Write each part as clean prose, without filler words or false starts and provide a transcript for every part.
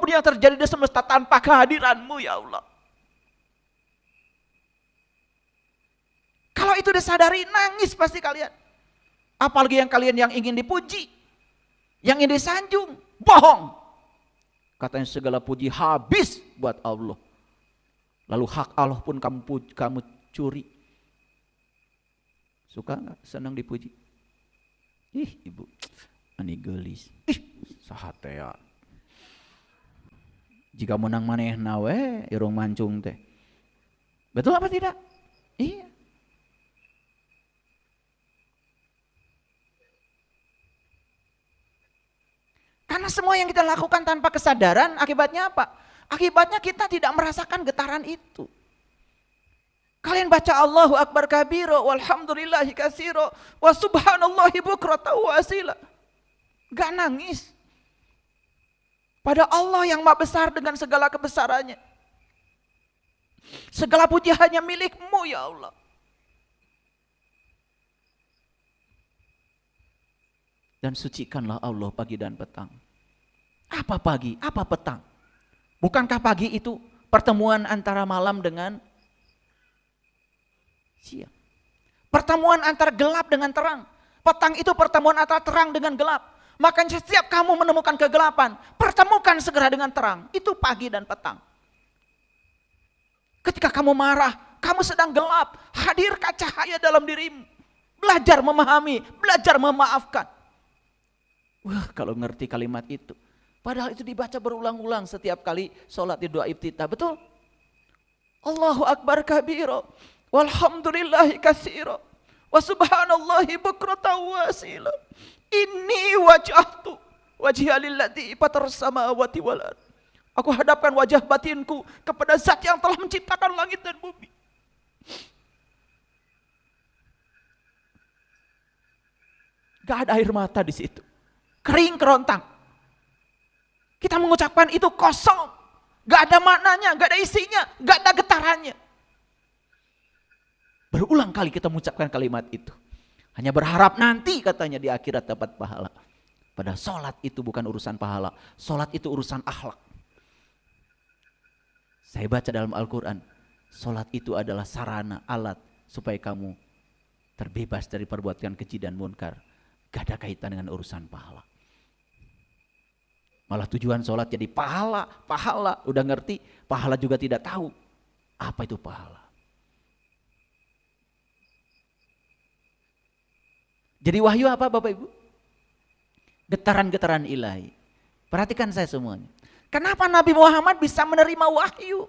apapun yang terjadi di semesta tanpa kehadiran-Mu ya Allah. Kalau itu disadari, nangis pasti kalian. Apalagi yang ingin dipuji, yang ingin disanjung, bohong. Katanya segala puji habis buat Allah. Lalu hak Allah pun kamu curi. Suka nggak? Senang dipuji? Ih ibu, ani gelis. Ih sahatea. Jika menang manehna we, irung mancung teh. Betul apa tidak? Iya. Karena semua yang kita lakukan tanpa kesadaran, akibatnya apa? Akibatnya kita tidak merasakan getaran itu. Kalian baca Allahu Akbar kabiro, walhamdulillahi katsiro, wa subhanallahi bukratan wa asila. Gak nangis. Pada Allah yang maha besar dengan segala kebesarannya. Segala puji hanya milik-Mu ya Allah. Dan sucikanlah Allah pagi dan petang. Apa pagi? Apa petang? Bukankah pagi itu pertemuan antara malam dengan siang? Pertemuan antara gelap dengan terang. Petang itu pertemuan antara terang dengan gelap. Makanya setiap kamu menemukan kegelapan, pertemukan segera dengan terang. Itu pagi dan petang. Ketika kamu marah, kamu sedang gelap, hadirkan cahaya dalam dirimu. Belajar memahami, belajar memaafkan. Wah, kalau ngerti kalimat itu. Padahal itu dibaca berulang-ulang setiap kali sholat di doa iftitah. Betul? Allahu Akbar kabiro, walhamdulillahi katsiro, wa subhanallahi bukratan wa asila. Inni wajahtu wajhiya lilladzi fataras samawati wal ardh. Aku hadapkan wajah batinku kepada Zat yang telah menciptakan langit dan bumi. Gak ada air mata di situ. Kering kerontang. Kita mengucapkan itu kosong. Gak ada maknanya, gak ada isinya, gak ada getarannya. Berulang kali kita mengucapkan kalimat itu. Hanya berharap nanti katanya di akhirat dapat pahala. Padahal sholat itu bukan urusan pahala. Sholat itu urusan akhlak. Saya baca dalam Al-Quran. Sholat itu adalah sarana, alat supaya kamu terbebas dari perbuatan keji dan munkar. Gak ada kaitan dengan urusan pahala. Malah tujuan sholat jadi pahala. Udah ngerti, pahala juga tidak tahu. Apa itu pahala? Jadi wahyu apa Bapak Ibu? Getaran-getaran ilahi. Perhatikan saya semuanya. Kenapa Nabi Muhammad bisa menerima wahyu?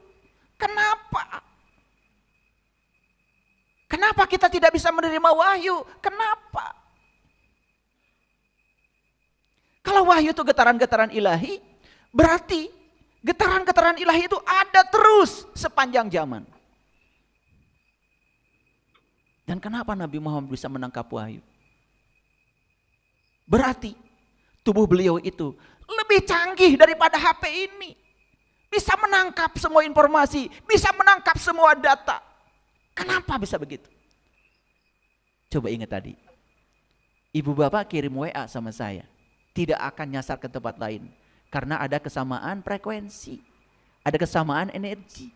Kenapa? Kenapa kita tidak bisa menerima wahyu? Kenapa? Kalau wahyu itu getaran-getaran ilahi, berarti getaran-getaran ilahi itu ada terus sepanjang zaman. Dan kenapa Nabi Muhammad bisa menangkap wahyu? Berarti tubuh beliau itu lebih canggih daripada HP ini. Bisa menangkap semua informasi, bisa menangkap semua data. Kenapa bisa begitu? Coba ingat tadi. Ibu bapak kirim WA sama saya. Tidak akan nyasar ke tempat lain. Karena ada kesamaan frekuensi. Ada kesamaan energi.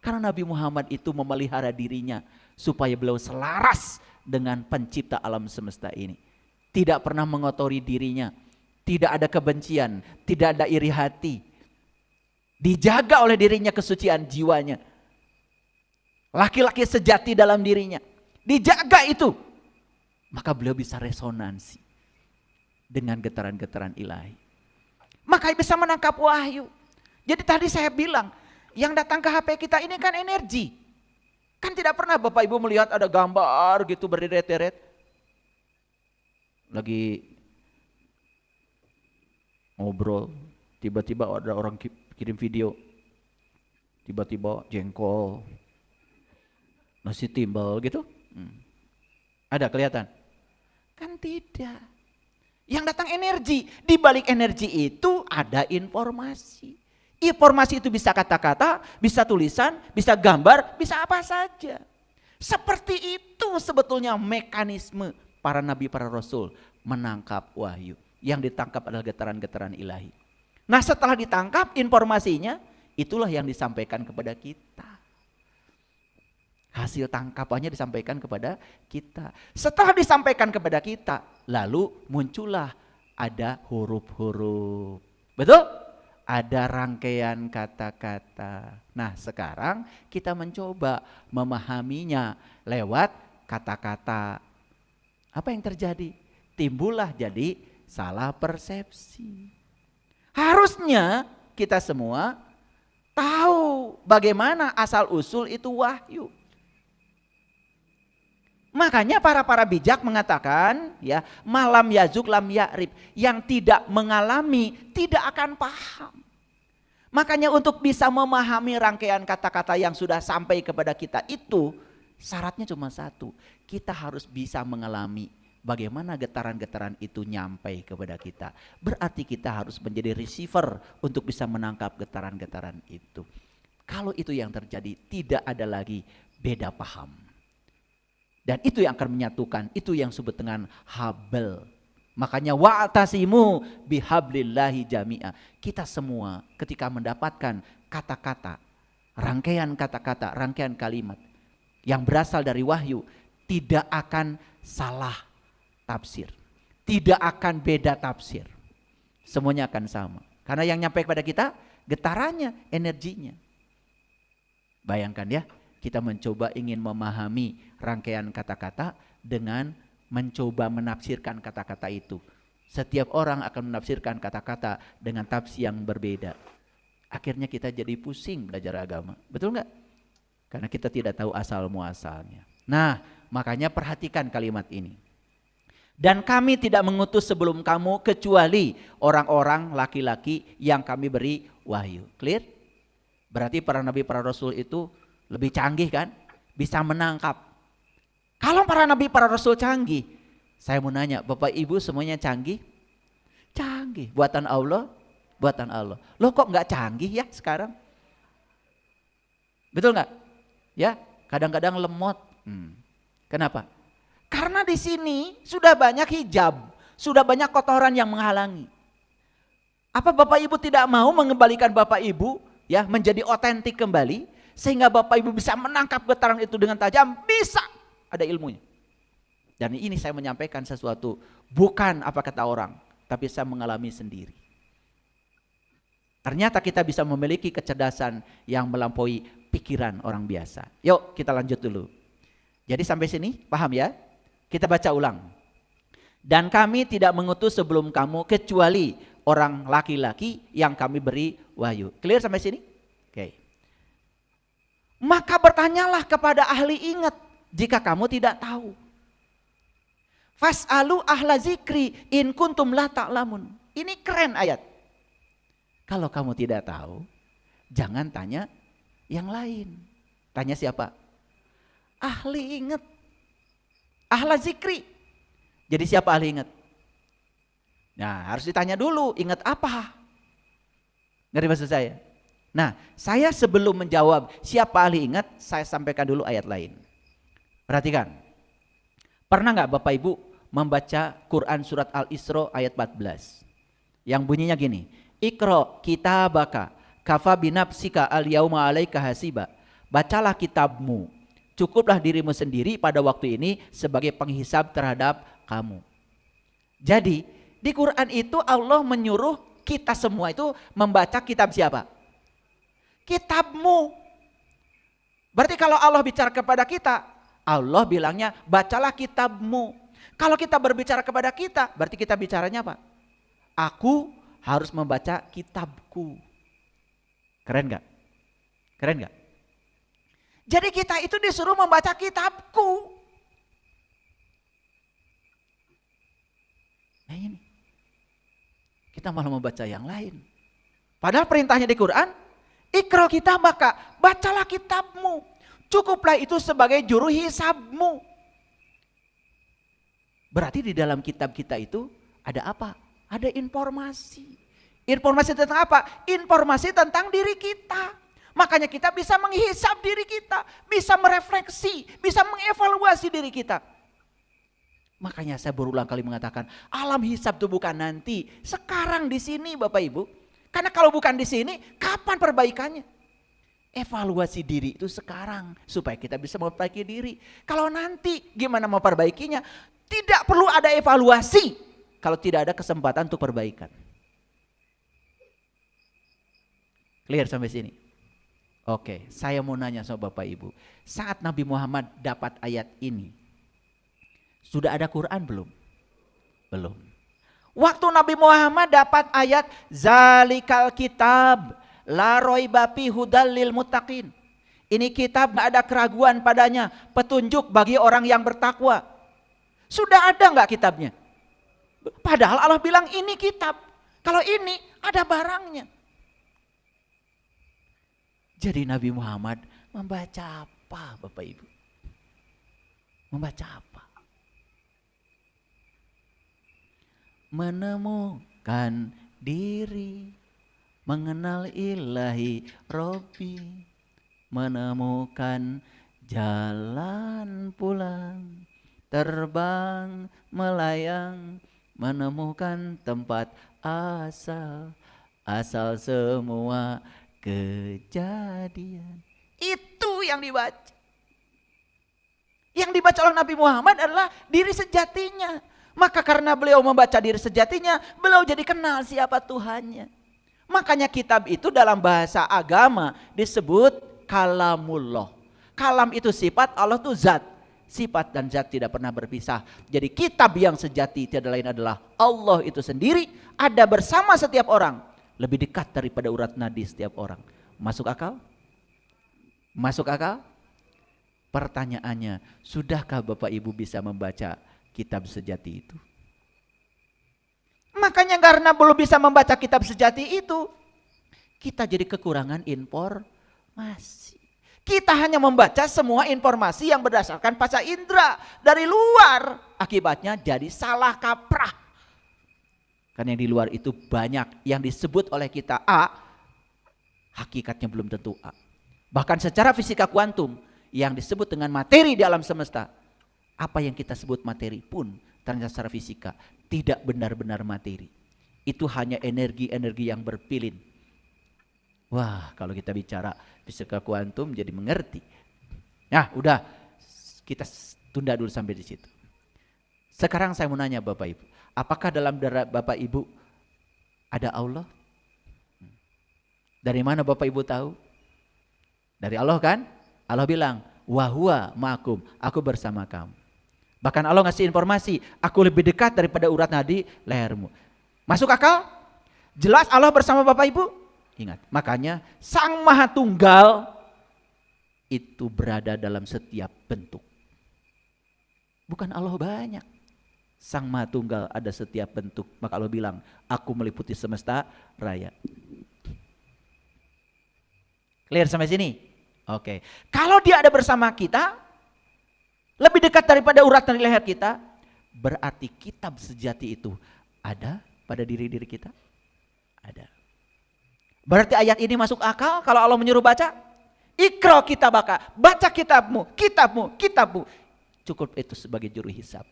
Karena Nabi Muhammad itu memelihara dirinya. Supaya beliau selaras dengan pencipta alam semesta ini. Tidak pernah mengotori dirinya. Tidak ada kebencian. Tidak ada iri hati. Dijaga oleh dirinya kesucian jiwanya. Laki-laki sejati dalam dirinya. Dijaga itu. Maka beliau bisa resonansi dengan getaran-getaran ilahi. Maka bisa menangkap wahyu. Jadi tadi saya bilang, yang datang ke HP kita ini kan energi. Kan tidak pernah Bapak Ibu melihat ada gambar gitu berderet-deret. Lagi ngobrol, tiba-tiba ada orang kirim video. Tiba-tiba jengkol, nasi timbal gitu. Ada kelihatan? Kan tidak. Yang datang energi, di balik energi itu ada informasi. Informasi itu bisa kata-kata, bisa tulisan, bisa gambar, bisa apa saja. Seperti itu sebetulnya mekanisme para nabi, para rasul menangkap wahyu. Yang ditangkap adalah getaran-getaran ilahi. Nah setelah ditangkap informasinya, itulah yang disampaikan kepada kita. Hasil tangkapannya disampaikan kepada kita. Setelah disampaikan kepada kita, lalu muncullah ada huruf-huruf. Betul? Ada rangkaian kata-kata. Nah sekarang kita mencoba memahaminya lewat kata-kata. Apa yang terjadi? Timbullah jadi salah persepsi. Harusnya kita semua tahu bagaimana asal usul itu wahyu. Makanya para bijak mengatakan ya, malam yazuk lam ya'rib, yang tidak mengalami tidak akan paham. Makanya untuk bisa memahami rangkaian kata-kata yang sudah sampai kepada kita itu syaratnya cuma satu, kita harus bisa mengalami bagaimana getaran-getaran itu nyampai kepada kita. Berarti kita harus menjadi receiver untuk bisa menangkap getaran-getaran itu. Kalau itu yang terjadi, tidak ada lagi beda paham. Dan itu yang akan menyatukan, itu yang disebut dengan habl. Makanya wa'tasimu bihablillahi jami'a. Kita semua ketika mendapatkan kata-kata, rangkaian kata-kata, rangkaian kalimat yang berasal dari wahyu, tidak akan salah tafsir. Tidak akan beda tafsir. Semuanya akan sama. Karena yang nyampe kepada kita getarannya, energinya. Bayangkan ya, kita mencoba ingin memahami rangkaian kata-kata dengan mencoba menafsirkan kata-kata itu. Setiap orang akan menafsirkan kata-kata dengan tafsir yang berbeda. Akhirnya kita jadi pusing belajar agama. Betul nggak? Karena kita tidak tahu asal muasalnya. Nah, makanya perhatikan kalimat ini. Dan kami tidak mengutus sebelum kamu kecuali orang-orang laki-laki yang kami beri wahyu. Clear? Berarti para nabi, para rasul itu lebih canggih kan? Bisa menangkap. Kalau para nabi, para rasul canggih, saya mau nanya, Bapak Ibu semuanya canggih? Canggih. Buatan Allah? Buatan Allah. Loh kok nggak canggih ya sekarang? Betul nggak? Ya, kadang-kadang lemot. Kenapa? Karena di sini sudah banyak hijab, sudah banyak kotoran yang menghalangi. Apa Bapak Ibu tidak mau mengembalikan Bapak Ibu ya menjadi otentik kembali, sehingga Bapak Ibu bisa menangkap getaran itu dengan tajam? Bisa, ada ilmunya. Dan ini saya menyampaikan sesuatu bukan apa kata orang, tapi saya mengalami sendiri. Ternyata kita bisa memiliki kecerdasan yang melampaui pikiran orang biasa. Yuk kita lanjut dulu. Jadi sampai sini paham ya? Kita baca ulang. Dan kami tidak mengutus sebelum kamu kecuali orang laki-laki yang kami beri wahyu. Clear sampai sini? Oke. Maka bertanyalah kepada ahli ingat jika kamu tidak tahu. Fas'alu ahla zikri in kuntum la ta'lamun. Ini keren ayat. Kalau kamu tidak tahu, jangan tanya yang lain. Tanya siapa? Ahli ingat. Ahla zikri. Jadi siapa ahli ingat? Nah harus ditanya dulu, ingat apa? Ngerti maksud saya? Nah saya sebelum menjawab siapa ahli ingat, saya sampaikan dulu ayat lain. Perhatikan. Pernah gak Bapak Ibu membaca Quran surat Al-Isra ayat 14? Yang bunyinya gini. Iqra kitabaka kafa binafsika al-yauma 'alaika hasiba. Bacalah kitabmu. Cukuplah dirimu sendiri pada waktu ini sebagai penghisab terhadap kamu. Jadi di Quran itu Allah menyuruh kita semua itu membaca kitab siapa? Kitabmu. Berarti kalau Allah bicara kepada kita, Allah bilangnya bacalah kitabmu. Kalau kita berbicara kepada kita, berarti kita bicaranya apa? Aku harus membaca kitabku. Keren gak? Keren gak? Jadi kita itu disuruh membaca kitabku. Nah ini. Kita malah membaca yang lain. Padahal perintahnya di Quran, Iqra kitabaka, bacalah kitabmu. Cukuplah itu sebagai juru hisabmu. Berarti di dalam kitab kita itu ada apa? Ada informasi. Informasi tentang apa? Informasi tentang diri kita. Makanya kita bisa menghisab diri kita, bisa merefleksi, bisa mengevaluasi diri kita. Makanya saya berulang kali mengatakan, alam hisab itu bukan nanti, sekarang di sini Bapak Ibu. Karena kalau bukan di sini, kapan perbaikannya? Evaluasi diri itu sekarang supaya kita bisa memperbaiki diri. Kalau nanti gimana mau perbaikinya? Tidak perlu ada evaluasi kalau tidak ada kesempatan untuk perbaikan. Clear sampai sini? Oke, saya mau nanya sama Bapak Ibu. Saat Nabi Muhammad dapat ayat ini, sudah ada Quran belum? Belum. Waktu Nabi Muhammad dapat ayat zalikal kitab la raiba fi hudal lil muttaqin. Ini kitab gak ada keraguan padanya, petunjuk bagi orang yang bertakwa. Sudah ada gak kitabnya? Padahal Allah bilang ini kitab. Kalau ini ada barangnya. Jadi Nabi Muhammad membaca apa Bapak Ibu? Membaca apa? Menemukan diri, mengenal ilahi Robbi, menemukan jalan pulang, terbang melayang, menemukan tempat asal, asal semua kejadian. Itu yang dibaca. Yang dibaca oleh Nabi Muhammad adalah diri sejatinya. Maka karena beliau membaca diri sejatinya, beliau jadi kenal siapa Tuhannya. Makanya kitab itu dalam bahasa agama disebut kalamullah. Kalam itu sifat, Allah itu zat. Sifat dan zat tidak pernah berpisah. Jadi kitab yang sejati tiada lain adalah Allah itu sendiri, ada bersama setiap orang. Lebih dekat daripada urat nadi setiap orang. Masuk akal? Masuk akal? Pertanyaannya, sudahkah Bapak Ibu bisa membaca kitab sejati itu? Makanya karena belum bisa membaca kitab sejati itu, kita jadi kekurangan informasi. Kita hanya membaca semua informasi yang berdasarkan panca indera dari luar. Akibatnya jadi salah kaprah. Karena yang di luar itu banyak yang disebut oleh kita A, hakikatnya belum tentu A. Bahkan secara fisika kuantum yang disebut dengan materi di alam semesta, apa yang kita sebut materi pun ternyata secara fisika tidak benar-benar materi. Itu hanya energi-energi yang berpilin. Wah, kalau kita bicara fisika kuantum jadi mengerti. Nah, udah kita tunda dulu sampai di situ. Sekarang saya mau nanya Bapak Ibu, apakah dalam darah Bapak Ibu ada Allah? Dari mana Bapak Ibu tahu? Dari Allah kan? Allah bilang, wa huwa ma'akum, aku bersama kamu. Bahkan Allah ngasih informasi, aku lebih dekat daripada urat nadi lehermu. Masuk akal? Jelas Allah bersama Bapak Ibu? Ingat, makanya Sang Maha Tunggal itu berada dalam setiap bentuk. Bukan Allah banyak. Sang Maha Tunggal ada setiap bentuk. Maka Allah bilang, aku meliputi semesta raya. Clear sampai sini? Oke. Kalau dia ada bersama kita, lebih dekat daripada urat nadi leher kita, berarti kitab sejati itu ada pada diri-diri kita? Ada. Berarti ayat ini masuk akal kalau Allah menyuruh baca? Iqra kitabaka, baca kitabmu, kitabmu. Cukup itu sebagai juru hisab.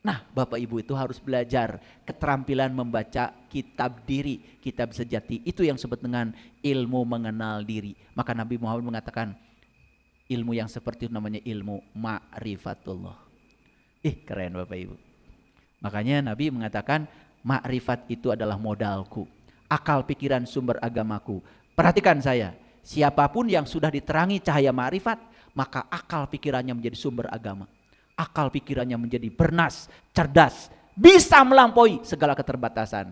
Nah, Bapak Ibu itu harus belajar keterampilan membaca kitab diri, kitab sejati. Itu yang disebut dengan ilmu mengenal diri. Maka Nabi Muhammad mengatakan ilmu yang seperti itu namanya ilmu ma'rifatullah. Keren Bapak Ibu. Makanya Nabi mengatakan ma'rifat itu adalah modalku. Akal pikiran sumber agamaku. Perhatikan saya, siapapun yang sudah diterangi cahaya ma'rifat, maka akal pikirannya menjadi sumber agama. Akal pikirannya menjadi bernas, cerdas, bisa melampaui segala keterbatasan.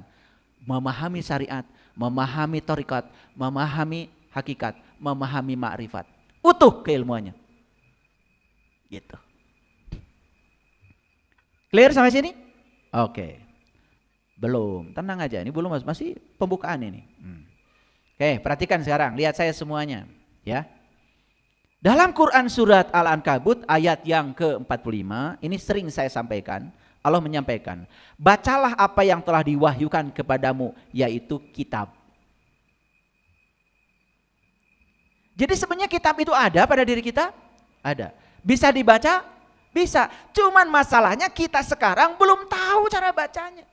Memahami syariat, memahami thariqat, memahami hakikat, memahami ma'rifat. Utuh keilmuannya. Gitu. Clear sampai sini? Oke. Belum, tenang aja, ini belum, masih pembukaan ini. Oke, perhatikan sekarang, lihat saya semuanya, ya. Dalam Quran surat Al-Ankabut ayat yang ke-45, ini sering saya sampaikan, Allah menyampaikan, bacalah apa yang telah diwahyukan kepadamu, yaitu kitab. Jadi sebenarnya kitab itu ada pada diri kita? Ada. Bisa dibaca? Bisa. Cuman masalahnya kita sekarang belum tahu cara bacanya.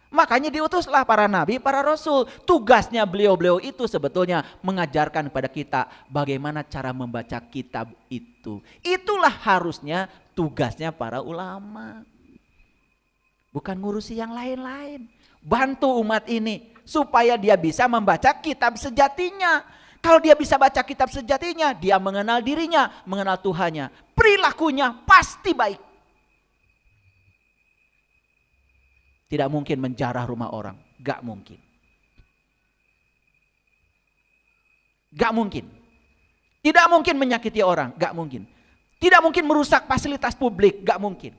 Makanya diutuslah para nabi, para rasul. Tugasnya beliau-beliau itu sebetulnya mengajarkan kepada kita bagaimana cara membaca kitab itu. Itulah harusnya tugasnya para ulama. Bukan ngurusi yang lain-lain. Bantu umat ini supaya dia bisa membaca kitab sejatinya. Kalau dia bisa baca kitab sejatinya, dia mengenal dirinya, mengenal Tuhannya. Perilakunya pasti baik. Tidak mungkin menjarah rumah orang, gak mungkin. Gak mungkin. Tidak mungkin menyakiti orang, gak mungkin. Tidak mungkin merusak fasilitas publik, gak mungkin.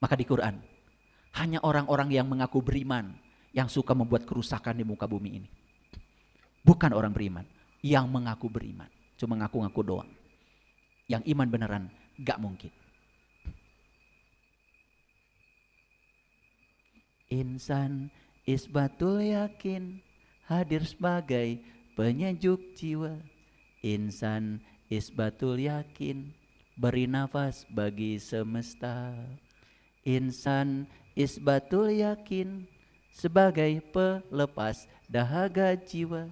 Maka di Quran, hanya orang-orang yang mengaku beriman yang suka membuat kerusakan di muka bumi ini. Bukan orang beriman, yang mengaku beriman. Cuma ngaku-ngaku doang. Yang iman beneran, gak mungkin. Insan isbatul yakin hadir sebagai penyejuk jiwa. Insan isbatul yakin beri nafas bagi semesta. Insan isbatul yakin sebagai pelepas dahaga jiwa.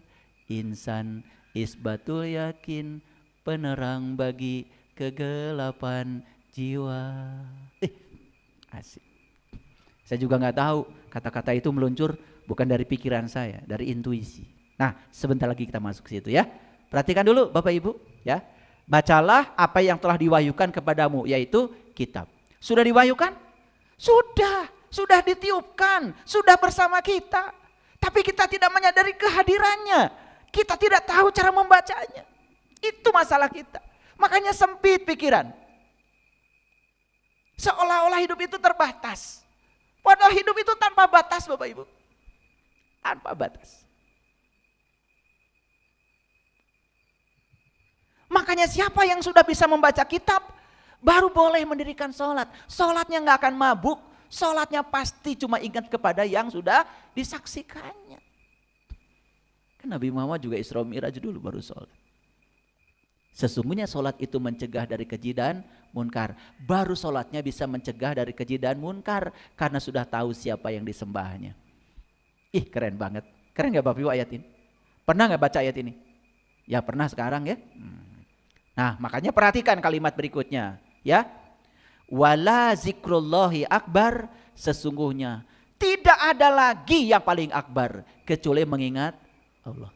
Insan isbatul yakin penerang bagi kegelapan jiwa. Asik. Saya juga nggak tahu kata-kata itu meluncur bukan dari pikiran saya, dari intuisi. Nah, sebentar lagi kita masuk ke situ ya. Perhatikan dulu Bapak Ibu ya. Bacalah apa yang telah diwahyukan kepadamu, yaitu kitab. Sudah diwahyukan? Sudah ditiupkan, sudah bersama kita. Tapi kita tidak menyadari kehadirannya. Kita tidak tahu cara membacanya. Itu masalah kita. Makanya sempit pikiran. Seolah-olah hidup itu terbatas. Padahal hidup itu tanpa batas Bapak Ibu. Tanpa batas. Makanya siapa yang sudah bisa membaca kitab, baru boleh mendirikan sholat. Sholatnya gak akan mabuk. Sholatnya pasti cuma ingat kepada yang sudah disaksikannya. Kan Nabi Muhammad juga Isra Mi'raj dulu baru sholat. Sesungguhnya sholat itu mencegah dari keji dan munkar. Baru sholatnya bisa mencegah dari keji dan munkar. Karena sudah tahu siapa yang disembahnya. Ih keren banget. Keren gak Bapak Ibu ayat ini? Pernah gak baca ayat ini? Ya pernah sekarang ya. Nah makanya perhatikan kalimat berikutnya. Ya. Wala zikrullahi akbar. Sesungguhnya tidak ada lagi yang paling akbar. Kecuali mengingat Allah.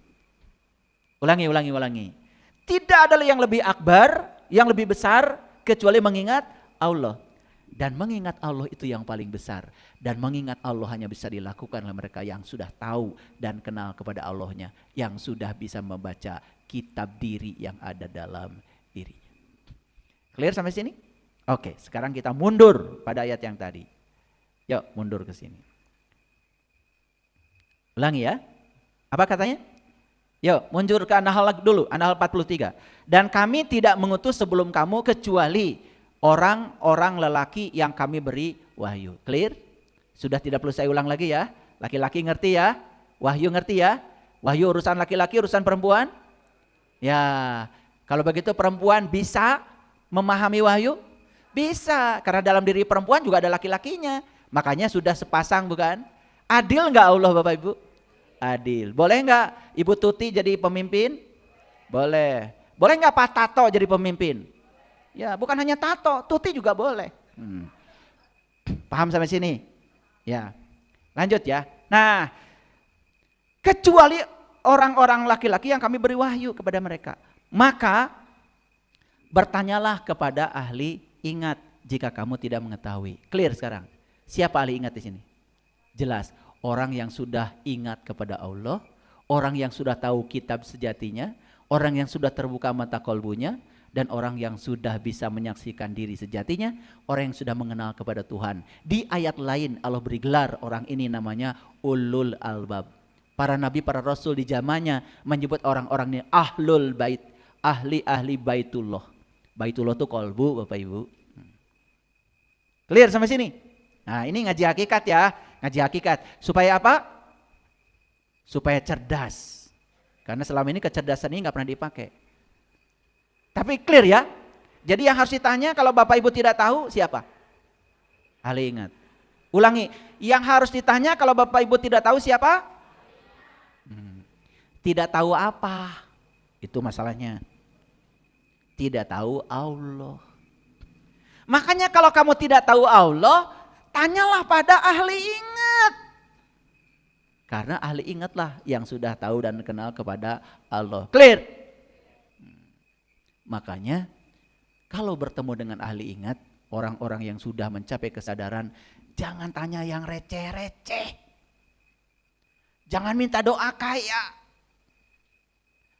Ulangi. Tidak ada yang lebih akbar, yang lebih besar, kecuali mengingat Allah. Dan mengingat Allah itu yang paling besar. Dan mengingat Allah hanya bisa dilakukan oleh mereka yang sudah tahu dan kenal kepada Allahnya. Yang sudah bisa membaca kitab diri yang ada dalam dirinya. Clear sampai sini? Oke, sekarang kita mundur pada ayat yang tadi. Yuk mundur ke sini. Ulangi ya. Apa katanya? Yuk mundur ke An-Nahl dulu, An-Nahl 43. Dan kami tidak mengutus sebelum kamu kecuali orang-orang lelaki yang kami beri wahyu. Clear? Sudah tidak perlu saya ulang lagi ya. Laki-laki ngerti ya? Wahyu ngerti ya? Wahyu urusan laki-laki, urusan perempuan? Ya, kalau begitu perempuan bisa memahami wahyu? Bisa, karena dalam diri perempuan juga ada laki-lakinya. Makanya sudah sepasang bukan? Adil enggak Allah Bapak Ibu? Adil. Boleh enggak Ibu Tuti jadi pemimpin? Boleh. Boleh enggak Pak Tato jadi pemimpin? Ya, bukan hanya Tato, Tuti juga boleh. Paham sampai sini? Ya. Lanjut ya. Nah, kecuali orang-orang laki-laki yang kami beri wahyu kepada mereka. Maka bertanyalah kepada ahli ingat jika kamu tidak mengetahui. Clear sekarang? Siapa ahli ingat di sini? Jelas. Orang yang sudah ingat kepada Allah, orang yang sudah tahu kitab sejatinya, orang yang sudah terbuka mata kolbunya, dan orang yang sudah bisa menyaksikan diri sejatinya, orang yang sudah mengenal kepada Tuhan. Di ayat lain Allah beri gelar orang ini namanya ulul albab. Para nabi, para rasul di zamannya menyebut orang-orang ini ahlul bait, ahli-ahli baitullah. Baitullah itu kolbu Bapak Ibu. Clear sampai sini? Nah ini ngaji hakikat ya. Ngaji hakikat. Supaya apa? Supaya cerdas. Karena selama ini kecerdasan ini gak pernah dipakai. Tapi clear ya. Jadi yang harus ditanya kalau Bapak Ibu tidak tahu siapa? Ahli ingat. Ulangi, yang harus ditanya kalau Bapak Ibu tidak tahu siapa? Tidak tahu apa? Itu masalahnya. Tidak tahu Allah. Makanya kalau kamu tidak tahu Allah, tanyalah pada ahli ingat. Karena ahli ingatlah yang sudah tahu dan kenal kepada Allah. Clear? Makanya kalau bertemu dengan ahli ingat, orang-orang yang sudah mencapai kesadaran, jangan tanya yang receh-receh. Jangan minta doa kaya.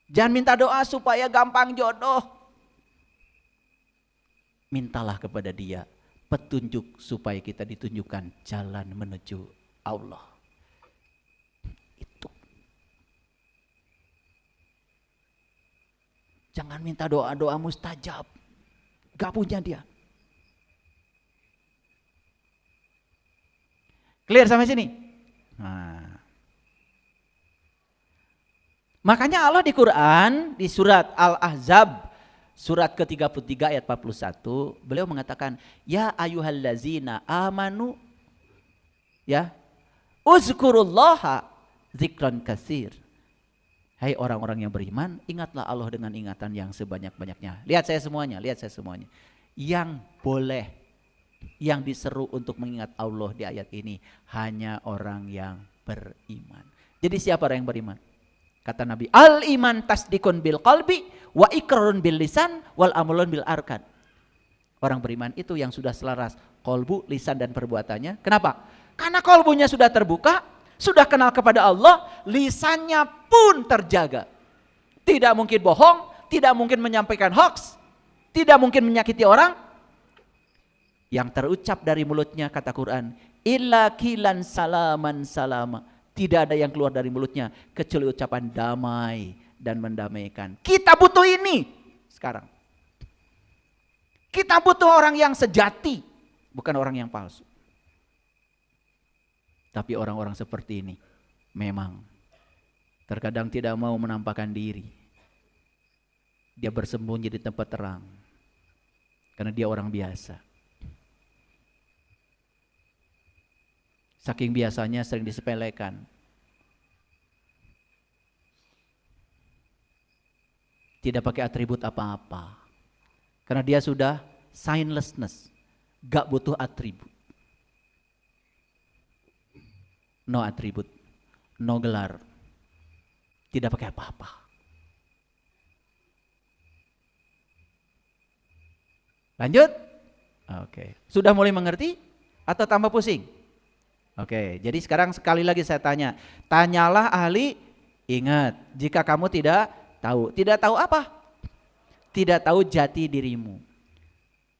Jangan minta doa supaya gampang jodoh. Mintalah kepada dia petunjuk supaya kita ditunjukkan jalan menuju Allah. Itu. Jangan minta doa-doa mustajab. Gak punya dia. Clear sampai sini? Nah. Makanya Allah di Quran, di surat Al-Ahzab, surat ke-33 ayat 41, beliau mengatakan, ya ayyuhallazina amanu, ya, uzkurullaha zikran katsir. Hai orang-orang yang beriman, ingatlah Allah dengan ingatan yang sebanyak-banyaknya. Lihat saya semuanya, lihat saya semuanya. Yang boleh, yang diseru untuk mengingat Allah di ayat ini hanya orang yang beriman. Jadi siapa orang yang beriman? Kata Nabi, al iman tasdikun bil qalbi wa ikrarun bil lisan wal amalun bil arkan. Orang beriman itu yang sudah selaras kolbu, lisan dan perbuatannya. Kenapa? Karena kolbunya sudah terbuka, sudah kenal kepada Allah, lisannya pun terjaga. Tidak mungkin bohong, tidak mungkin menyampaikan hoax, tidak mungkin menyakiti orang. Yang terucap dari mulutnya kata Quran, illa kilan salaman salama. Tidak ada yang keluar dari mulutnya kecuali ucapan damai dan mendamaikan. Kita butuh ini sekarang. Kita butuh orang yang sejati, bukan orang yang palsu. Tapi orang-orang seperti ini memang terkadang tidak mau menampakkan diri. Dia bersembunyi di tempat terang karena dia orang biasa. Saking biasanya sering disepelekan. Tidak pakai atribut apa-apa. Karena dia sudah signlessness. Gak butuh atribut. No atribut. No gelar. Tidak pakai apa-apa. Lanjut? Oke. Sudah mulai mengerti? Atau tambah pusing? Oke, jadi sekarang sekali lagi saya tanya. Tanyalah ahli ingat. Jika kamu tidak tahu. Tidak tahu apa? Tidak tahu jati dirimu.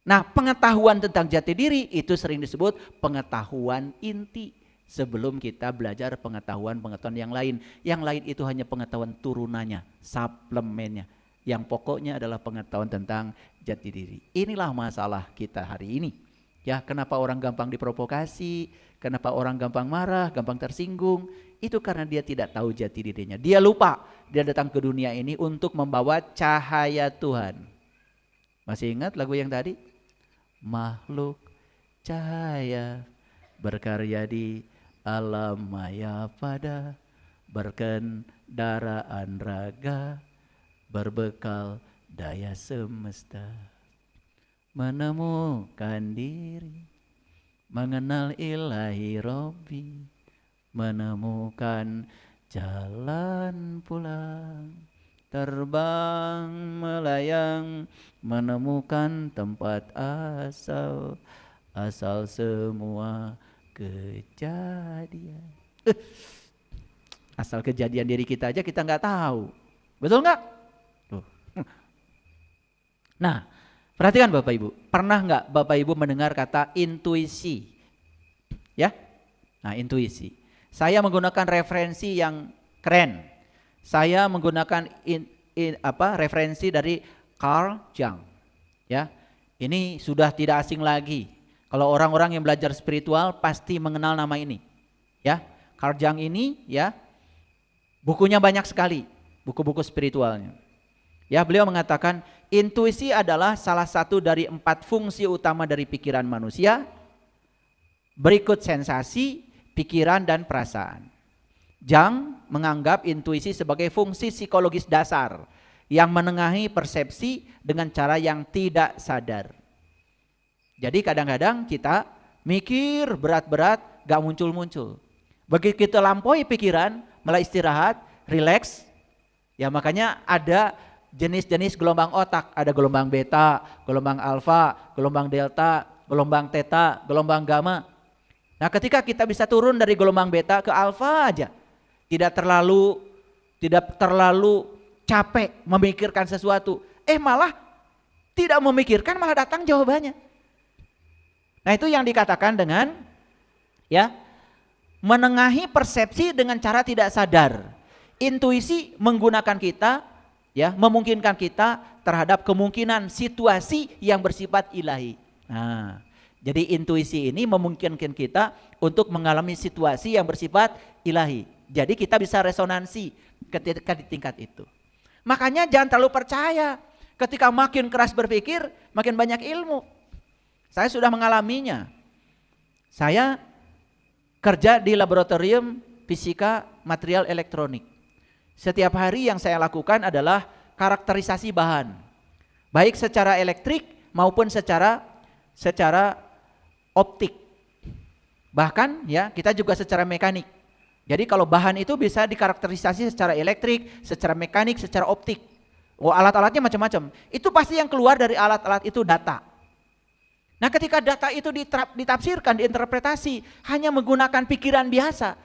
Nah, pengetahuan tentang jati diri itu sering disebut pengetahuan inti. Sebelum kita belajar pengetahuan-pengetahuan yang lain. Yang lain itu hanya pengetahuan turunannya, suplemennya. Yang pokoknya adalah pengetahuan tentang jati diri. Inilah masalah kita hari ini. Ya, kenapa orang gampang diprovokasi, kenapa orang gampang marah, gampang tersinggung, itu karena dia tidak tahu jati dirinya. Dia lupa dia datang ke dunia ini untuk membawa cahaya Tuhan. Masih ingat lagu yang tadi? Makhluk cahaya berkarya di alam maya pada berkendaraan raga berbekal daya semesta. Menemukan diri, mengenal ilahi Robbi, menemukan jalan pulang, terbang melayang, menemukan tempat asal, asal semua kejadian. Asal kejadian diri kita aja kita nggak tahu, betul nggak? Nah. Perhatikan Bapak Ibu, pernah nggak Bapak Ibu mendengar kata intuisi? Ya, nah intuisi. Saya menggunakan referensi yang keren. Saya menggunakan referensi dari Carl Jung. Ya, ini sudah tidak asing lagi. Kalau orang-orang yang belajar spiritual pasti mengenal nama ini. Ya, Carl Jung ini, ya, bukunya banyak sekali, buku-buku spiritualnya. Ya, beliau mengatakan intuisi adalah salah satu dari 4 fungsi utama dari pikiran manusia. berikut sensasi, pikiran, dan perasaan. Jung menganggap intuisi sebagai fungsi psikologis dasar yang menengahi persepsi dengan cara yang tidak sadar. Jadi kadang-kadang kita mikir berat-berat gak muncul-muncul. Begitu kita lampaui pikiran, mulai istirahat, rileks, ya makanya ada jenis-jenis gelombang otak. Ada gelombang beta, gelombang alfa, gelombang delta, gelombang theta, gelombang gamma. Nah ketika kita bisa turun dari gelombang beta ke alfa aja, tidak terlalu capek memikirkan sesuatu. Malah tidak memikirkan, malah datang jawabannya. Nah itu yang dikatakan dengan ya menengahi persepsi dengan cara tidak sadar. Intuisi menggunakan kita, ya memungkinkan kita terhadap kemungkinan situasi yang bersifat ilahi. Nah, jadi intuisi ini memungkinkan kita untuk mengalami situasi yang bersifat ilahi. Jadi kita bisa resonansi ketika di tingkat itu. Makanya jangan terlalu percaya. Ketika makin keras berpikir, makin banyak ilmu. Saya sudah mengalaminya. Saya kerja di laboratorium fisika material elektronik. Setiap hari yang saya lakukan adalah karakterisasi bahan. Baik secara elektrik maupun secara optik. Bahkan ya kita juga secara mekanik. Jadi kalau bahan itu bisa dikarakterisasi secara elektrik, secara mekanik, secara optik. Alat-alatnya macam-macam. Itu pasti yang keluar dari alat-alat itu data. Nah ketika data itu ditafsirkan, diinterpretasi hanya menggunakan pikiran biasa,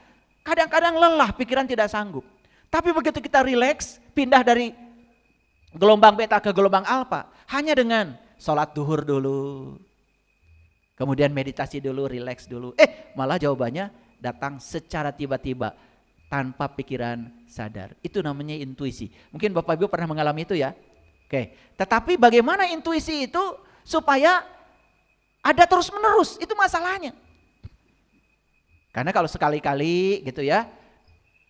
kadang-kadang lelah, pikiran tidak sanggup. Tapi begitu kita rileks, pindah dari gelombang beta ke gelombang alfa, hanya dengan sholat duhur dulu, kemudian meditasi dulu, rileks dulu, malah jawabannya datang secara tiba-tiba tanpa pikiran sadar. Itu namanya intuisi. Mungkin Bapak Ibu pernah mengalami itu ya. Oke. Tetapi bagaimana intuisi itu supaya ada terus menerus, itu masalahnya. Karena kalau sekali-kali gitu ya,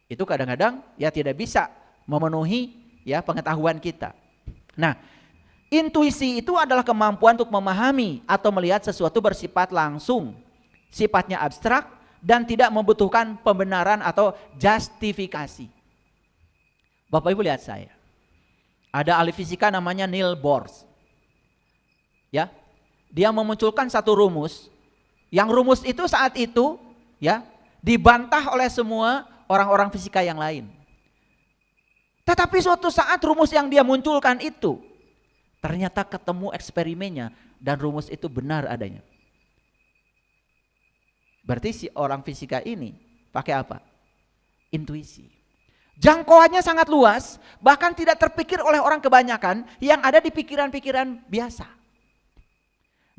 itu kadang-kadang ya tidak bisa memenuhi ya pengetahuan kita. Nah, intuisi itu adalah kemampuan untuk memahami atau melihat sesuatu bersifat langsung, sifatnya abstrak dan tidak membutuhkan pembenaran atau justifikasi. Bapak Ibu lihat saya. Ada ahli fisika namanya Niels Bohr. Ya. Dia memunculkan satu rumus, yang rumus itu saat itu ya dibantah oleh semua orang-orang fisika yang lain. Tetapi suatu saat rumus yang dia munculkan itu ternyata ketemu eksperimennya dan rumus itu benar adanya. Berarti si orang fisika ini pakai apa? Intuisi. Jangkauannya sangat luas, bahkan tidak terpikir oleh orang kebanyakan yang ada di pikiran-pikiran biasa.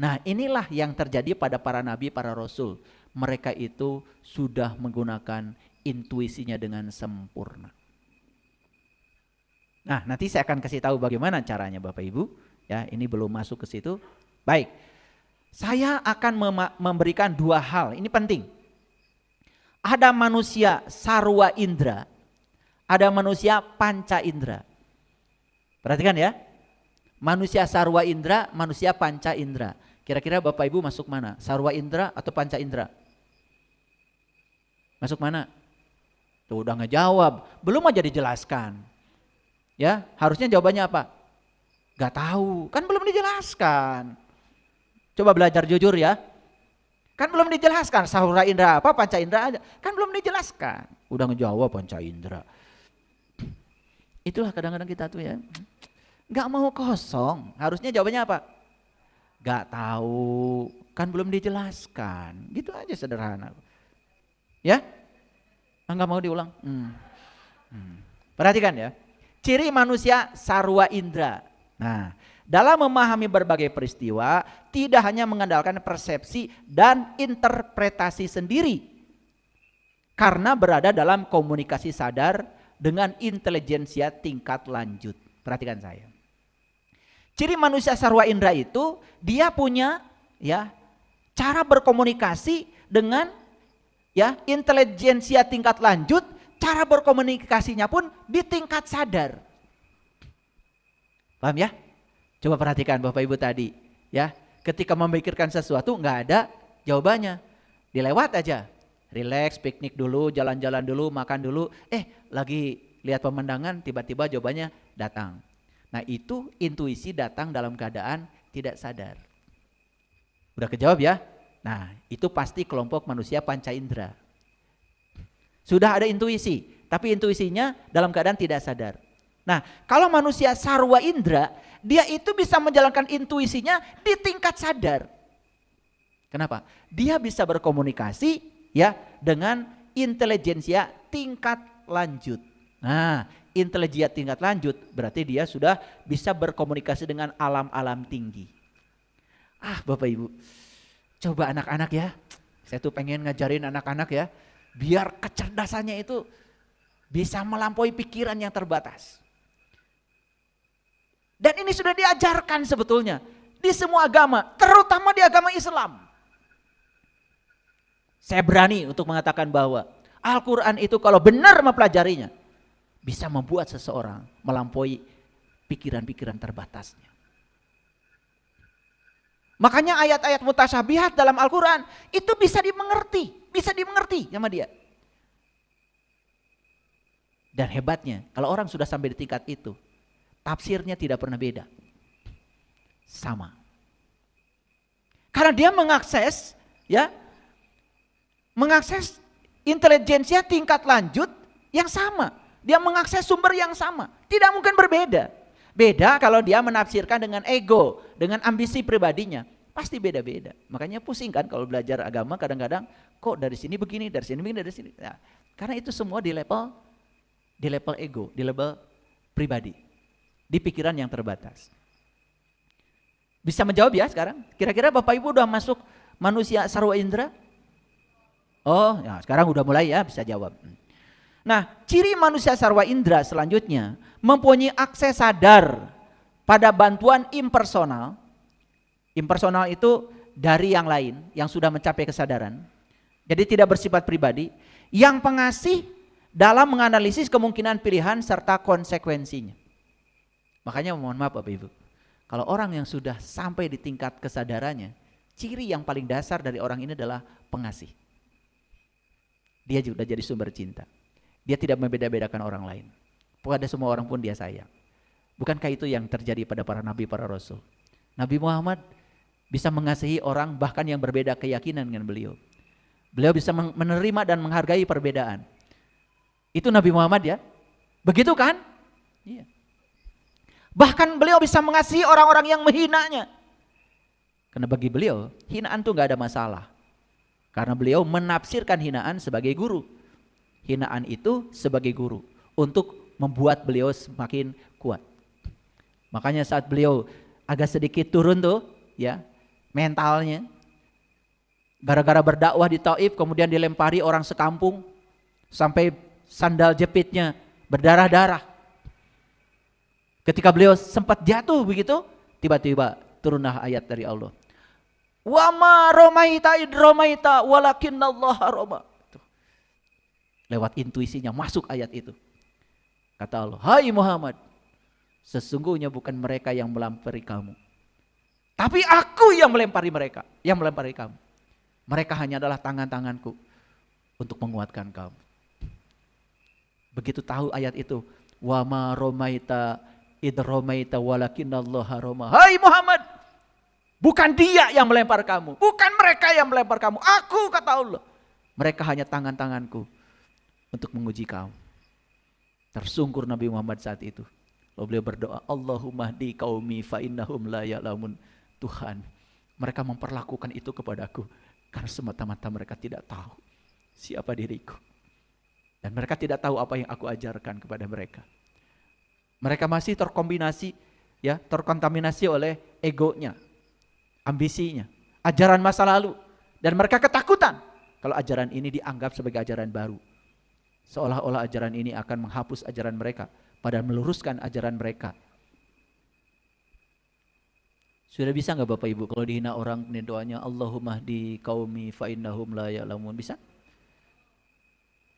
Nah inilah yang terjadi pada para nabi, para rasul. Mereka itu sudah menggunakan intuisinya dengan sempurna. Nah nanti saya akan kasih tahu bagaimana caranya Bapak Ibu. Ya ini belum masuk ke situ. Baik, saya akan memberikan dua hal, ini penting. Ada manusia sarwa indra, ada manusia panca indra. Perhatikan ya, manusia sarwa indra, manusia panca indra. Kira-kira Bapak Ibu masuk mana? Sarwa indra atau panca indra? Masuk mana? Tuh udah ngejawab, belum aja dijelaskan. Ya, harusnya jawabannya apa? Gak tahu, kan belum dijelaskan. Coba belajar jujur ya. Kan belum dijelaskan sarwa indra apa, panca indra aja. Kan belum dijelaskan. Udah ngejawab panca indra. Itulah kadang-kadang kita tuh ya. Gak mau kosong, harusnya jawabannya apa? Gak tahu, kan belum dijelaskan. Gitu aja sederhana. Ya? Gak mau diulang? Perhatikan ya. Ciri manusia sarwa indra. Nah, dalam memahami berbagai peristiwa, tidak hanya mengandalkan persepsi dan interpretasi sendiri. Karena berada dalam komunikasi sadar dengan intelijensia tingkat lanjut. Perhatikan saya. Ciri manusia sarwa indra itu dia punya ya cara berkomunikasi dengan ya intelijensia tingkat lanjut, cara berkomunikasinya pun di tingkat sadar. Paham ya? Coba perhatikan Bapak Ibu tadi ya, ketika memikirkan sesuatu nggak ada jawabannya. Dilewat aja. Relax, piknik dulu, jalan-jalan dulu, makan dulu. Lagi lihat pemandangan, tiba-tiba jawabannya datang. Nah itu intuisi datang dalam keadaan tidak sadar. Udah kejawab ya? Nah itu pasti kelompok manusia panca indera. Sudah ada intuisi, tapi intuisinya dalam keadaan tidak sadar. Nah kalau manusia sarwa indera, dia itu bisa menjalankan intuisinya di tingkat sadar. Kenapa? Dia bisa berkomunikasi ya dengan intelijensia tingkat lanjut. Nah, intelijensia tingkat lanjut berarti dia sudah bisa berkomunikasi dengan alam-alam tinggi. Bapak Ibu, coba anak-anak ya. Saya tuh pengen ngajarin anak-anak ya, biar kecerdasannya itu bisa melampaui pikiran yang terbatas. Dan ini sudah diajarkan sebetulnya di semua agama, terutama di agama Islam. Saya berani untuk mengatakan bahwa Al-Quran itu kalau benar mempelajarinya, bisa membuat seseorang melampaui pikiran-pikiran terbatasnya. Makanya ayat-ayat mutasyabihat dalam Al-Quran itu bisa dimengerti sama dia. Dan hebatnya, kalau orang sudah sampai di tingkat itu, tafsirnya tidak pernah beda. Sama. Karena dia mengakses intelijensia tingkat lanjut yang sama. Dia mengakses sumber yang sama. Tidak mungkin berbeda. Beda kalau dia menafsirkan dengan ego, dengan ambisi pribadinya. Pasti beda-beda. Makanya pusing kan kalau belajar agama kadang-kadang kok dari sini begini, dari sini begini, dari sini. Nah, karena itu semua di level ego, di level pribadi. Di pikiran yang terbatas. Bisa menjawab ya sekarang? Kira-kira Bapak Ibu udah masuk manusia sarwa indera? Oh, ya sekarang udah mulai ya bisa jawab. Nah, ciri manusia sarwa indera selanjutnya mempunyai akses sadar pada bantuan impersonal. Impersonal itu dari yang lain yang sudah mencapai kesadaran. Jadi tidak bersifat pribadi, yang pengasih dalam menganalisis kemungkinan pilihan serta konsekuensinya. Makanya mohon maaf Bapak Ibu, kalau orang yang sudah sampai di tingkat kesadarannya, ciri yang paling dasar dari orang ini adalah pengasih. Dia juga jadi sumber cinta. Dia tidak membeda-bedakan orang lain. Pada semua orang pun dia sayang. Bukankah itu yang terjadi pada para nabi, para rasul? Nabi Muhammad bisa mengasihi orang bahkan yang berbeda keyakinan dengan beliau. Beliau bisa menerima dan menghargai perbedaan. Itu Nabi Muhammad ya. Begitu kan? Iya. Bahkan beliau bisa mengasihi orang-orang yang menghinanya. Karena bagi beliau, hinaan itu gak ada masalah. Karena beliau menafsirkan hinaan sebagai guru. Hinaan itu sebagai guru untuk membuat beliau semakin kuat. Makanya saat beliau agak sedikit turun tuh ya mentalnya, gara-gara berdakwah di Taif kemudian dilempari orang sekampung sampai sandal jepitnya berdarah-darah. Ketika beliau sempat jatuh begitu, tiba-tiba turunlah ayat dari Allah. Wa ma romaita id romaita walakinnallaha roma. Lewat intuisinya masuk ayat itu. Kata Allah, hai Muhammad, sesungguhnya bukan mereka yang melempari kamu, tapi aku yang melempari mereka, yang melempari kamu. Mereka hanya adalah tangan-tanganku untuk menguatkan kamu. Begitu tahu ayat itu, wa ma romaita id romaita walakinnallaha roma. Hai Muhammad, bukan dia yang melempar kamu, bukan mereka yang melempar kamu, aku, kata Allah. Mereka hanya tangan-tanganku untuk menguji kamu. Tersungkur Nabi Muhammad saat itu. Lalu beliau berdoa, Allahumma hdi qaumi fa innahum la ya'lamun. Tuhan, mereka memperlakukan itu kepadaku karena semata-mata mereka tidak tahu siapa diriku. Dan mereka tidak tahu apa yang aku ajarkan kepada mereka. Mereka masih terkombinasi, ya, terkontaminasi oleh egonya, ambisinya, ajaran masa lalu. Dan mereka ketakutan kalau ajaran ini dianggap sebagai ajaran baru. Seolah-olah ajaran ini akan menghapus ajaran mereka, padahal meluruskan ajaran mereka. Sudah bisa nggak Bapak Ibu kalau dihina orang ini doanya Allahumma hdi qaumi fa innahum la ya'lamun? Bisa?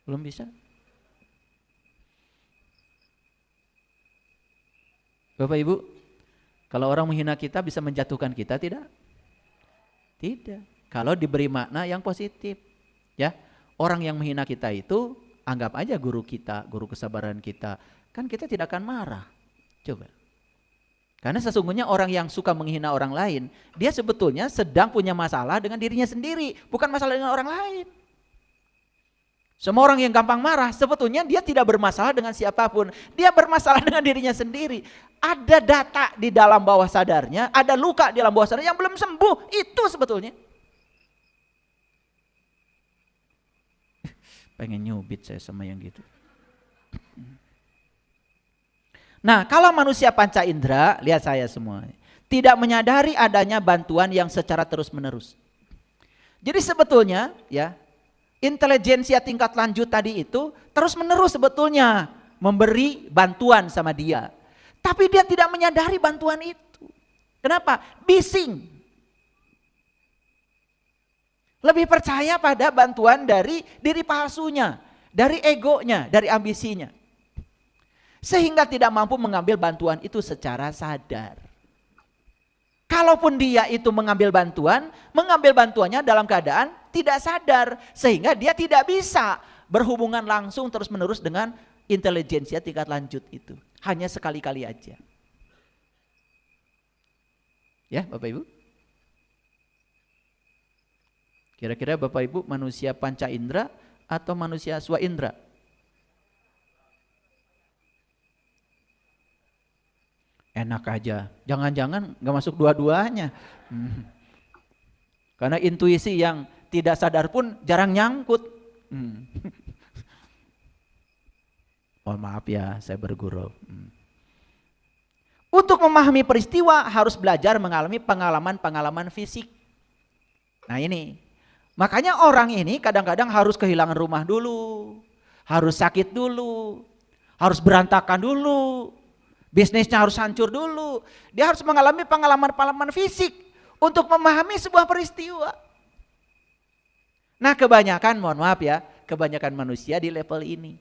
Belum bisa? Bapak Ibu, kalau orang menghina kita bisa menjatuhkan kita tidak? Tidak. kalau diberi makna yang positif. Ya, orang yang menghina kita itu anggap aja guru kita, guru kesabaran kita. Kan kita tidak akan marah. Coba. Karena sesungguhnya orang yang suka menghina orang lain, dia sebetulnya sedang punya masalah dengan dirinya sendiri, bukan masalah dengan orang lain. Semua orang yang gampang marah, sebetulnya dia tidak bermasalah dengan siapapun. Dia bermasalah dengan dirinya sendiri. Ada data di dalam bawah sadarnya, ada luka di dalam bawah sadarnya yang belum sembuh. Itu sebetulnya. Pengen nyubit saya sama yang gitu. Nah, kalau manusia panca indera, lihat saya semua, tidak menyadari adanya bantuan yang secara terus-menerus. Jadi sebetulnya ya, intelijensia tingkat lanjut tadi itu terus-menerus sebetulnya memberi bantuan sama dia. Tapi dia tidak menyadari bantuan itu. Kenapa? Bising. Lebih percaya pada bantuan dari diri palsunya, dari egonya, dari ambisinya. Sehingga tidak mampu mengambil bantuan itu secara sadar. Kalaupun dia itu mengambil bantuannya dalam keadaan tidak sadar. Sehingga dia tidak bisa berhubungan langsung terus-menerus dengan intelijensia tingkat lanjut itu. Hanya sekali-kali aja. Ya Bapak Ibu? Kira-kira Bapak Ibu manusia panca indera atau manusia swa indera? Enak aja, jangan-jangan gak masuk dua-duanya. Karena intuisi yang tidak sadar pun jarang nyangkut. Oh maaf ya, saya bergurau. Untuk memahami peristiwa harus belajar mengalami pengalaman-pengalaman fisik. Nah ini, makanya orang ini kadang-kadang harus kehilangan rumah dulu, harus sakit dulu, harus berantakan dulu. Bisnisnya harus hancur dulu. Dia harus mengalami pengalaman-pengalaman fisik untuk memahami sebuah peristiwa. Nah kebanyakan, mohon maaf ya, kebanyakan manusia di level ini.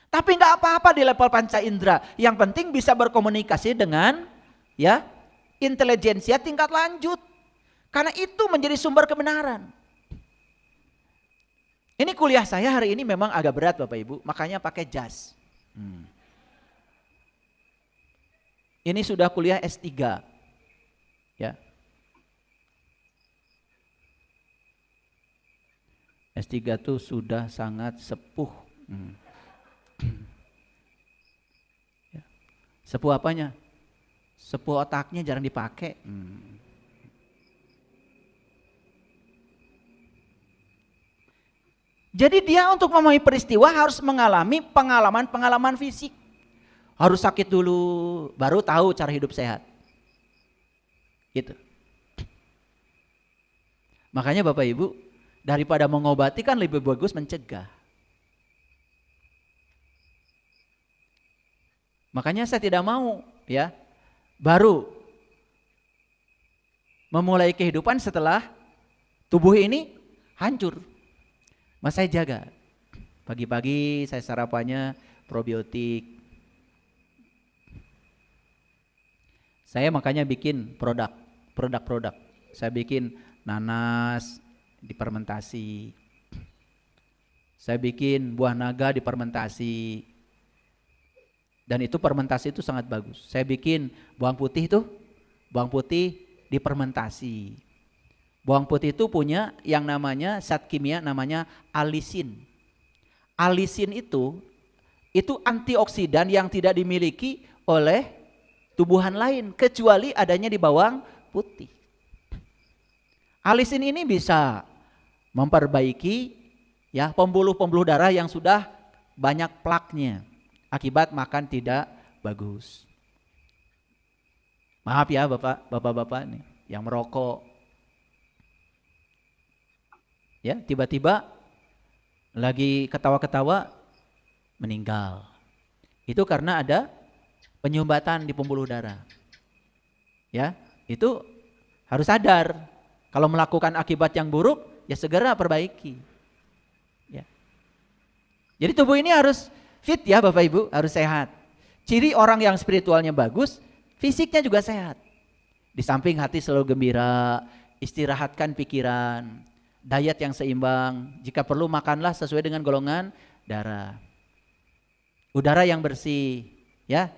Tapi nggak apa-apa di level panca indera. Yang penting bisa berkomunikasi dengan ya intelijensia tingkat lanjut. Karena itu menjadi sumber kebenaran. Ini kuliah saya hari ini memang agak berat Bapak Ibu, makanya pakai jas. Ini sudah kuliah S3. Ya. S3 itu sudah sangat sepuh. Ya. Sepuh apanya? Sepuh otaknya jarang dipakai. Jadi dia untuk memahami peristiwa harus mengalami pengalaman-pengalaman fisik. Harus sakit dulu, baru tahu cara hidup sehat. Gitu. Makanya Bapak Ibu, daripada mengobati kan lebih bagus mencegah. Makanya saya tidak mau ya, baru memulai kehidupan setelah tubuh ini hancur. Mas saya jaga. Pagi-pagi saya sarapannya probiotik. Saya makanya bikin produk. Saya bikin nanas difermentasi. Saya bikin buah naga difermentasi. Dan itu fermentasi itu sangat bagus. Saya bikin bawang putih difermentasi. Bawang putih itu punya yang namanya zat kimia namanya alisin. Alisin itu antioksidan yang tidak dimiliki oleh tubuhan lain kecuali adanya di bawang putih. Alisin ini bisa memperbaiki ya pembuluh-pembuluh darah yang sudah banyak plaknya akibat makan tidak bagus. Maaf ya bapak-bapak nih yang merokok. Ya, tiba-tiba lagi ketawa-ketawa meninggal. Itu karena ada penyumbatan di pembuluh darah. Ya, itu harus sadar. Kalau melakukan akibat yang buruk, ya segera perbaiki. Ya. Jadi tubuh ini harus fit ya Bapak Ibu, harus sehat. Ciri orang yang spiritualnya bagus, fisiknya juga sehat. Di samping hati selalu gembira, istirahatkan pikiran, diet yang seimbang, jika perlu makanlah sesuai dengan golongan darah. Udara yang bersih, ya.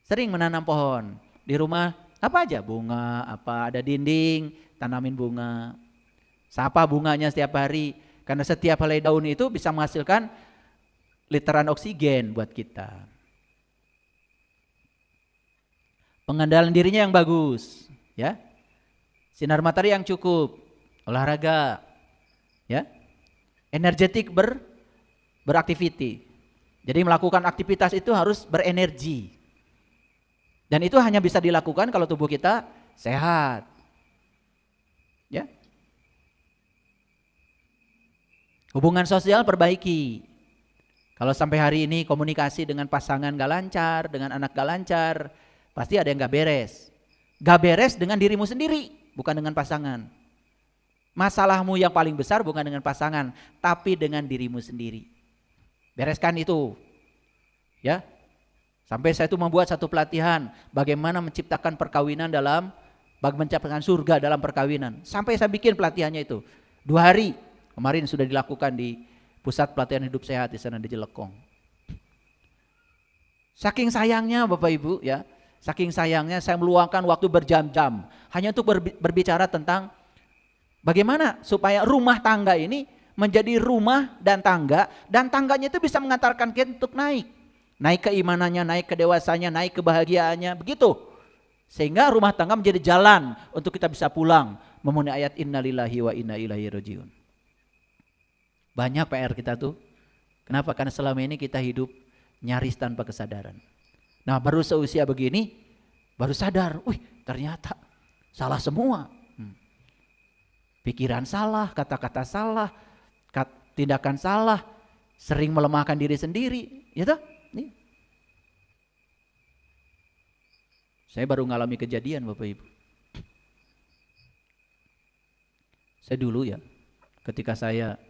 Sering menanam pohon di rumah, apa aja, bunga, apa ada dinding, tanamin bunga. Sapa bunganya setiap hari, karena setiap helai daun itu bisa menghasilkan literan oksigen buat kita. Pengendalian dirinya yang bagus, ya. Sinar matahari yang cukup, olahraga, ya. Energetik beraktiviti. Jadi melakukan aktivitas itu harus berenergi. Dan itu hanya bisa dilakukan kalau tubuh kita sehat. Ya. Hubungan sosial perbaiki. Kalau sampai hari ini komunikasi dengan pasangan gak lancar, dengan anak gak lancar, pasti ada yang gak beres. Gak beres dengan dirimu sendiri, bukan dengan pasangan. Masalahmu yang paling besar bukan dengan pasangan, tapi dengan dirimu sendiri. Bereskan itu, ya. Sampai saya itu membuat satu pelatihan bagaimana menciptakan perkawinan menciptakan surga dalam perkawinan. Sampai saya bikin pelatihannya itu 2 hari. Kemarin sudah dilakukan di pusat pelatihan hidup sehat di sana di Jelekong. Saking sayangnya Bapak Ibu, ya, saking sayangnya saya meluangkan waktu berjam-jam hanya untuk berbicara tentang bagaimana supaya rumah tangga ini menjadi rumah dan tangganya itu bisa mengantarkan kita untuk naik keimanannya, naik kedewasanya, naik kebahagiaannya, begitu. Sehingga rumah tangga menjadi jalan untuk kita bisa pulang memenuhi ayat innalillahi wa inna ilaihi rajiun. Banyak PR kita tuh. Kenapa? Karena selama ini kita hidup nyaris tanpa kesadaran. Nah, baru seusia begini baru sadar, wih, ternyata salah semua. Pikiran salah, kata-kata salah, tindakan salah, sering melemahkan diri sendiri, ya toh? Nih. Saya baru ngalami kejadian Bapak Ibu. Saya dulu ya, ketika saya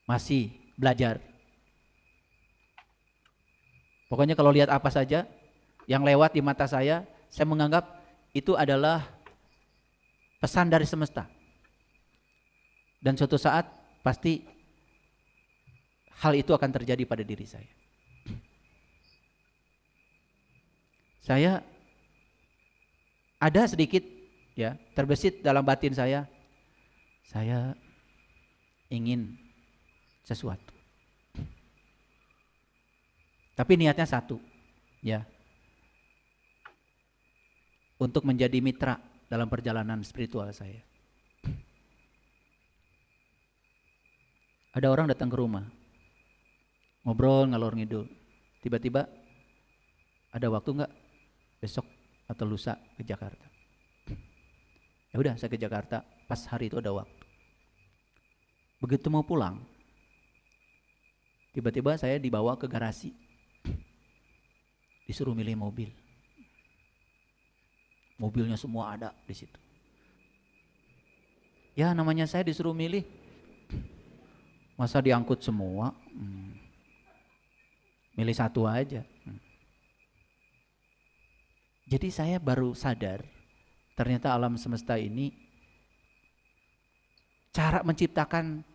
masih belajar, pokoknya kalau lihat apa saja yang lewat di mata saya menganggap itu adalah pesan dari semesta. Dan suatu saat pasti hal itu akan terjadi pada diri saya. Saya ada sedikit ya terbesit dalam batin saya ingin sesuatu. Tapi niatnya satu, ya. Untuk menjadi mitra dalam perjalanan spiritual saya. Ada orang datang ke rumah, ngobrol ngalor ngidul. Tiba-tiba ada waktu enggak besok atau lusa ke Jakarta? Ya udah, saya ke Jakarta. Pas hari itu ada waktu. Begitu mau pulang, tiba-tiba saya dibawa ke garasi, disuruh milih mobil. Mobilnya semua ada di situ. Ya namanya saya disuruh milih. Masa diangkut semua? Milih satu aja. Jadi saya baru sadar ternyata alam semesta ini cara menciptakan,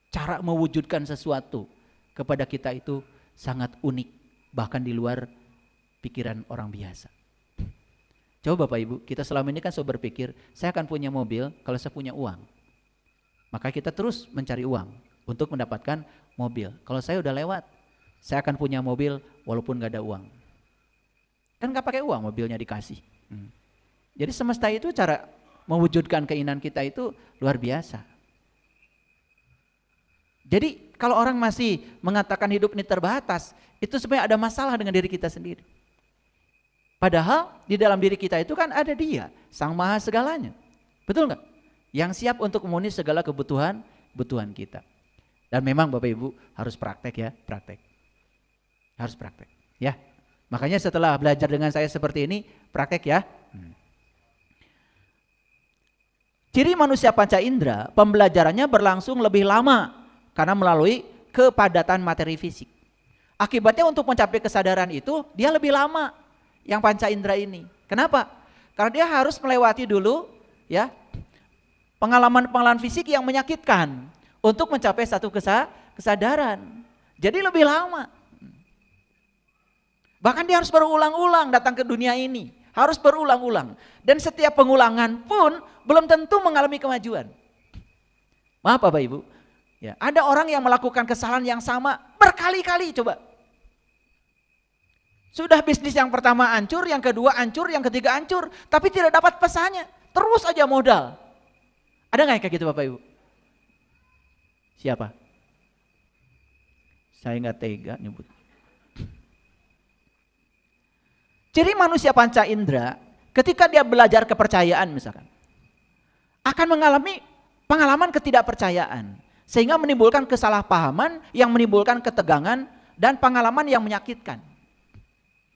cara mewujudkan sesuatu kepada kita itu sangat unik, bahkan di luar pikiran orang biasa. Coba Bapak Ibu, kita selama ini kan selalu berpikir, saya akan punya mobil kalau saya punya uang. Maka kita terus mencari uang untuk mendapatkan mobil. Kalau saya udah lewat, saya akan punya mobil walaupun gak ada uang. Kan gak pakai uang, mobilnya dikasih. Jadi semesta itu cara mewujudkan keinginan kita itu luar biasa. Jadi kalau orang masih mengatakan hidup ini terbatas, itu sebenarnya ada masalah dengan diri kita sendiri. Padahal di dalam diri kita itu kan ada Dia, Sang Maha Segalanya. Betul gak? Yang siap untuk memenuhi segala kebutuhan kita. Dan memang Bapak Ibu harus praktek ya, praktek. Harus praktek ya. Makanya setelah belajar dengan saya seperti ini, praktek ya. Ciri manusia panca indera, pembelajarannya berlangsung lebih lama karena melalui kepadatan materi fisik. Akibatnya untuk mencapai kesadaran itu dia lebih lama yang panca indera ini. Kenapa? Karena dia harus melewati dulu ya pengalaman-pengalaman fisik yang menyakitkan untuk mencapai satu kesadaran. Jadi lebih lama. Bahkan dia harus berulang-ulang datang ke dunia ini. Harus berulang-ulang. Dan setiap pengulangan pun belum tentu mengalami kemajuan. Maaf Bapak Ibu. Ya, ada orang yang melakukan kesalahan yang sama berkali-kali coba. Sudah bisnis yang pertama hancur, yang kedua hancur, yang ketiga hancur. Tapi tidak dapat pesannya. Terus aja modal. Ada nggak kayak gitu Bapak Ibu? Siapa? Saya nggak tega nyebut. Jadi manusia panca indera ketika dia belajar kepercayaan misalkan. Akan mengalami pengalaman ketidakpercayaan. Sehingga menimbulkan kesalahpahaman yang menimbulkan ketegangan dan pengalaman yang menyakitkan.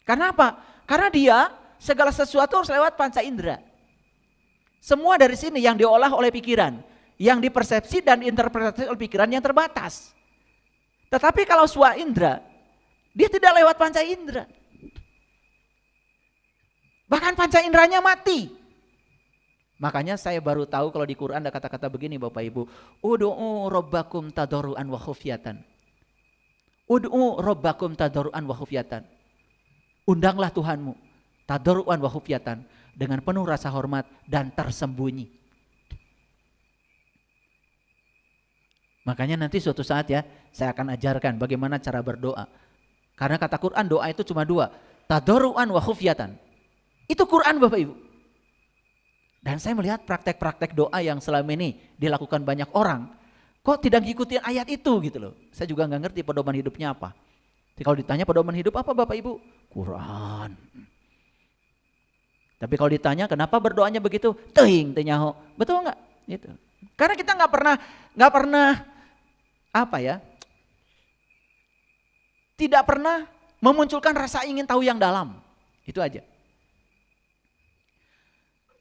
Karena apa? Karena dia segala sesuatu harus lewat panca indera. Semua dari sini yang diolah oleh pikiran, yang dipersepsi dan interpretasi oleh pikiran yang terbatas. Tetapi kalau swa indera, dia tidak lewat panca indera. Bahkan panca inderanya mati. Makanya saya baru tahu kalau di Quran ada kata-kata begini Bapak Ibu. Ud'u rabbakum tadarruan wa khufyatan. Ud'u rabbakum tadarruan wa khufyatan. Undanglah Tuhanmu tadarruan wa khufyatan dengan penuh rasa hormat dan tersembunyi. Makanya nanti suatu saat ya saya akan ajarkan bagaimana cara berdoa. Karena kata Quran doa itu cuma dua. Tadarruan wa khufyatan. Itu Quran Bapak Ibu. Dan saya melihat praktek-praktek doa yang selama ini dilakukan banyak orang. Kok tidak ngikutin ayat itu gitu loh. Saya juga gak ngerti pedoman hidupnya apa. Jadi kalau ditanya pedoman hidup apa Bapak Ibu? Quran. Tapi kalau ditanya kenapa berdoanya begitu? Teuing teu nyaho. Betul gak? Gitu. Karena kita gak pernah apa ya? Tidak pernah memunculkan rasa ingin tahu yang dalam. Itu aja.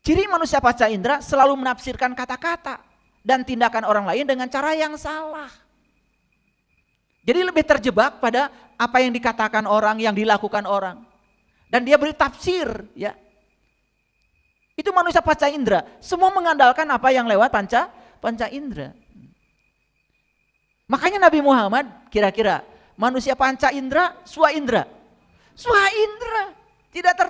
Ciri manusia panca indera selalu menafsirkan kata-kata dan tindakan orang lain dengan cara yang salah. Jadi lebih terjebak pada apa yang dikatakan orang, yang dilakukan orang. Dan dia beri tafsir, ya. Itu manusia panca indera, semua mengandalkan apa yang lewat panca indera. Makanya Nabi Muhammad kira-kira manusia panca indera, swa indera. Swa indera, tidak